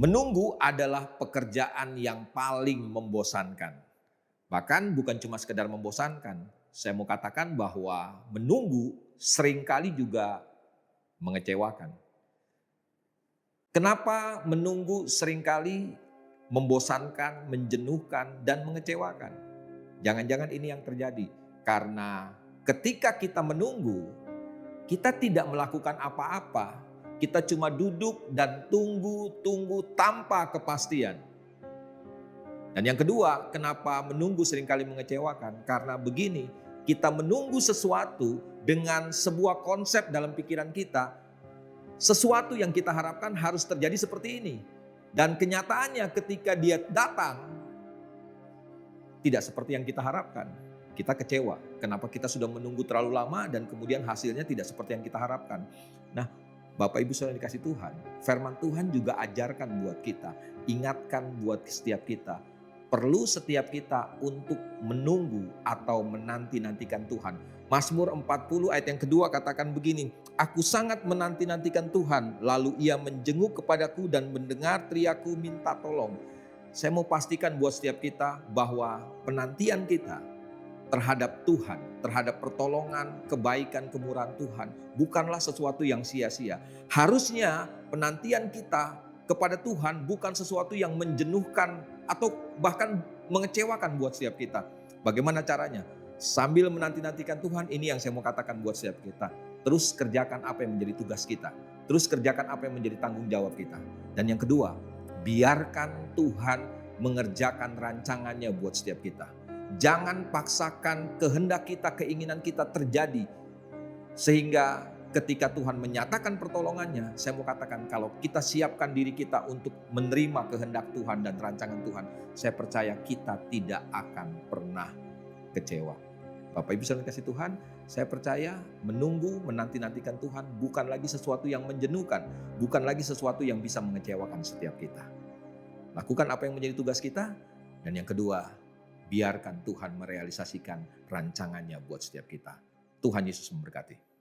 Menunggu adalah pekerjaan yang paling membosankan. Bahkan bukan cuma sekedar membosankan, saya mau katakan bahwa menunggu seringkali juga mengecewakan. Kenapa menunggu seringkali membosankan, menjenuhkan, dan mengecewakan? Jangan-jangan ini yang terjadi karena ketika kita menunggu, kita tidak melakukan apa-apa. Kita cuma duduk dan tunggu tanpa kepastian. Dan yang kedua, kenapa menunggu seringkali mengecewakan? Karena begini, kita menunggu sesuatu dengan sebuah konsep dalam pikiran kita, sesuatu yang kita harapkan harus terjadi seperti ini. Dan kenyataannya ketika dia datang, tidak seperti yang kita harapkan. Kita kecewa. Kenapa kita sudah menunggu terlalu lama dan kemudian hasilnya tidak seperti yang kita harapkan. Nah, Bapak Ibu Saudara dikasih Tuhan, firman Tuhan juga ajarkan buat kita, ingatkan buat setiap kita. Perlu setiap kita untuk menunggu atau menanti-nantikan Tuhan. Mazmur 40 ayat yang kedua katakan begini, aku sangat menanti-nantikan Tuhan, lalu ia menjenguk kepadaku dan mendengar teriakku minta tolong. Saya mau pastikan buat setiap kita bahwa penantian kita terhadap Tuhan, terhadap pertolongan, kebaikan, kemurahan Tuhan bukanlah sesuatu yang sia-sia. Harusnya penantian kita kepada Tuhan bukan sesuatu yang menjenuhkan atau bahkan mengecewakan buat setiap kita. Bagaimana caranya? Sambil menanti-nantikan Tuhan, ini yang saya mau katakan buat setiap kita. Terus kerjakan apa yang menjadi tugas kita. Terus kerjakan apa yang menjadi tanggung jawab kita. Dan yang kedua, biarkan Tuhan mengerjakan rancangannya buat setiap kita. Jangan paksakan kehendak kita, keinginan kita terjadi. Sehingga ketika Tuhan menyatakan pertolongannya, saya mau katakan kalau kita siapkan diri kita untuk menerima kehendak Tuhan dan rancangan Tuhan, saya percaya kita tidak akan pernah kecewa. Bapak Ibu saudara kasih Tuhan, saya percaya menunggu, menanti-nantikan Tuhan bukan lagi sesuatu yang menjenuhkan, bukan lagi sesuatu yang bisa mengecewakan setiap kita. Lakukan apa yang menjadi tugas kita, dan yang kedua, biarkan Tuhan merealisasikan rancangannya buat setiap kita. Tuhan Yesus memberkati.